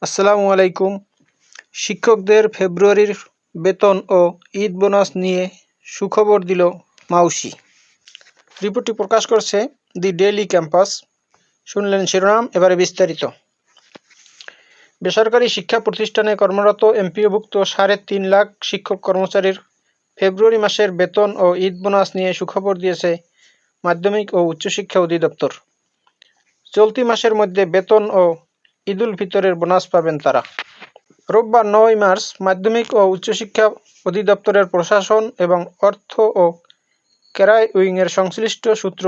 আসসালামু আলাইকুম। শিক্ষকদের ফেব্রুয়ারির বেতন ও ঈদ বোনাস নিয়ে সুখবর দিল মাউসি। রিপোর্টটি প্রকাশ করছে দি ডেইলি ক্যাম্পাস। শুনলেন শিরোনাম, এবারে বিস্তারিত। বেসরকারি শিক্ষা প্রতিষ্ঠানে কর্মরত এমপিওভুক্ত ৩.৫ লাখ শিক্ষক কর্মচারীর ফেব্রুয়ারি মাসের বেতন ও ঈদ বোনাস নিয়ে সুখবর দিয়েছে মাধ্যমিক ও উচ্চশিক্ষা অধিদপ্তর। চলতি মাসের মধ্যে বেতন ও ঈদুল ফিতরের বোনাস পাবেন তারা। রোববার ৯ মার্চ মাধ্যমিক ও উচ্চশিক্ষা অধিদপ্তরের প্রশাসন এবং অর্থ ও ক্যারিয়ার উইংয়ের সংশ্লিষ্ট সূত্র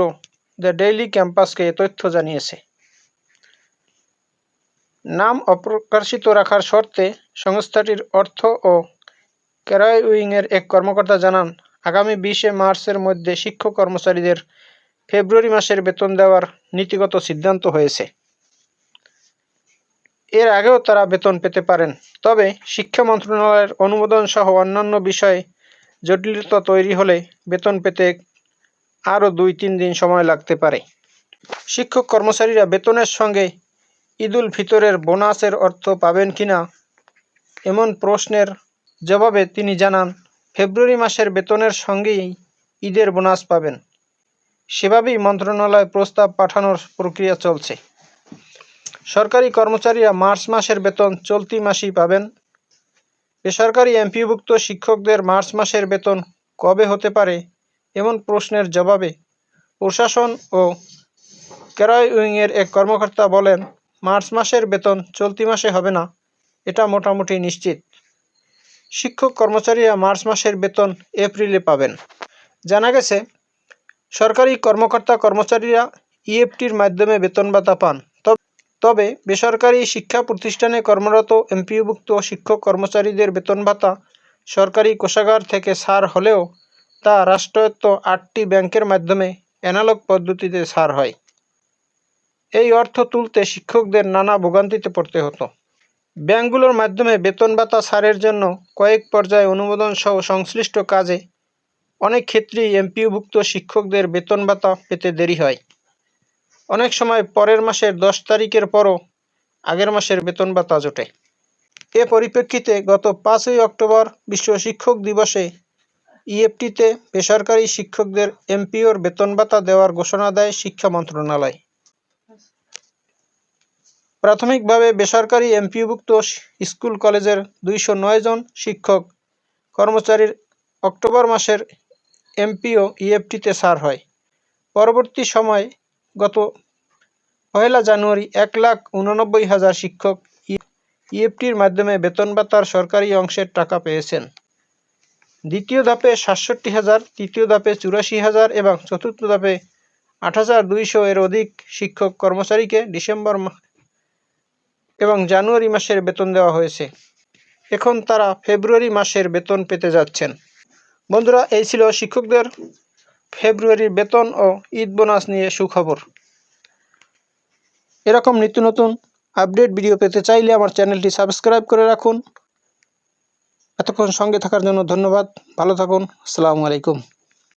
দ্য ডেইলি ক্যাম্পাসকে এ তথ্য জানিয়েছে। নাম অপ্রকাশিত রাখার শর্তে সংস্থাটির অর্থ ও ক্যারিয়ার উইংয়ের এক কর্মকর্তা জানান, আগামী ২০ মার্চের মধ্যে শিক্ষক কর্মচারীদের ফেব্রুয়ারি মাসের বেতন দেওয়ার নীতিগত সিদ্ধান্ত হয়েছে। এর আগেও তারা বেতন পেতে পারেন, তবে শিক্ষা মন্ত্রণালয়ের অনুমোদন সহ অন্যান্য বিষয়ে জটিলতা তৈরি হলে বেতন পেতে আরও ২-৩ দিন সময় লাগতে পারে। শিক্ষক কর্মচারীরা বেতনের সঙ্গে ঈদুল ফিতরের বোনাসের অর্থ পাবেন কিনা এমন প্রশ্নের জবাবে তিনি জানান, ফেব্রুয়ারি মাসের বেতনের সঙ্গেই ঈদের বোনাস পাবেন। সেভাবেই মন্ত্রণালয়ে প্রস্তাব পাঠানোর প্রক্রিয়া চলছে। সরকারি কর্মচারীরা মার্চ মাসের বেতন চলতি মাসেই পাবেন। বেসরকারি এমপিওভুক্ত শিক্ষকদের মার্চ মাসের বেতন কবে হতে পারে এমন প্রশ্নের জবাবে প্রশাসন ও ক্যারিয়ার উইংয়ের এক কর্মকর্তা বলেন, মার্চ মাসের বেতন চলতি মাসে হবে না, এটা মোটামুটি নিশ্চিত। শিক্ষক কর্মচারীরা মার্চ মাসের বেতন এপ্রিলে পাবেন। জানা গেছে, সরকারি কর্মকর্তা-কর্মচারীরা ইএফটির মাধ্যমে বেতন ভাতা পান। তবে বেসরকারি শিক্ষা প্রতিষ্ঠানে কর্মরত এমপিওভুক্ত শিক্ষক কর্মচারীদের বেতন ভাতা সরকারি কোষাগার থেকে ছাড় হলেও তা রাষ্ট্রায়ত্ত ৮টি ব্যাংকের মাধ্যমে অ্যানালগ পদ্ধতিতে ছাড় হয়। এই অর্থ তুলতে শিক্ষকদের নানা ভোগান্তিতে পড়তে হতো। ব্যাংকগুলোর মাধ্যমে বেতন ভাতা ছাড়ের জন্য কয়েক পর্যায়ে অনুমোদন সহ সংশ্লিষ্ট কাজে অনেক ক্ষেত্রেই এমপিওভুক্ত শিক্ষকদের বেতন ভাতা পেতে দেরি হয়। অনেক সময় পরের মাসের ১০ তারিখের পরও আগের মাসের বেতন ভাতা জোটে। এ পরিপ্রেক্ষিতে গত ৫ই অক্টোবর বিশ্ব শিক্ষক দিবসে ইএফটিতে বেসরকারি শিক্ষকদের এমপিওর বেতন ভাতা দেওয়ার ঘোষণা দেয় শিক্ষা মন্ত্রণালয়। প্রাথমিকভাবে বেসরকারি এমপিওভুক্ত স্কুল কলেজের ২০৯ জন শিক্ষক কর্মচারীর অক্টোবর মাসের এমপিও ইএফটিতে ছাড় হয়। পরবর্তী সময়ে গত ১ জানুয়ারি ১,৮৯,০০০ শিক্ষক ইএফটির মাধ্যমে বেতন ভাতার সরকারি অংশের টাকা পেয়েছেন। দ্বিতীয় ধাপে ৬৭,০০০, তৃতীয় ধাপে ৮৪,০০০ এবং চতুর্থ ধাপে ৮,২০০ এর অধিক শিক্ষক কর্মচারীকে ডিসেম্বর এবং জানুয়ারি মাসের বেতন দেওয়া হয়েছে। এখন তারা ফেব্রুয়ারি মাসের বেতন পেতে যাচ্ছেন। বন্ধুরা, এই ছিল শিক্ষকদের ফেব্রুয়ারির বেতন ও ঈদ বোনাস নিয়ে সুখবর। এরকম নিত্য নতুন আপডেট ভিডিও পেতে চাইলে আমার চ্যানেলটি সাবস্ক্রাইব করে রাখুন। এতক্ষণ সঙ্গে থাকার জন্য ধন্যবাদ। ভালো থাকুন। আসসালামু আলাইকুম।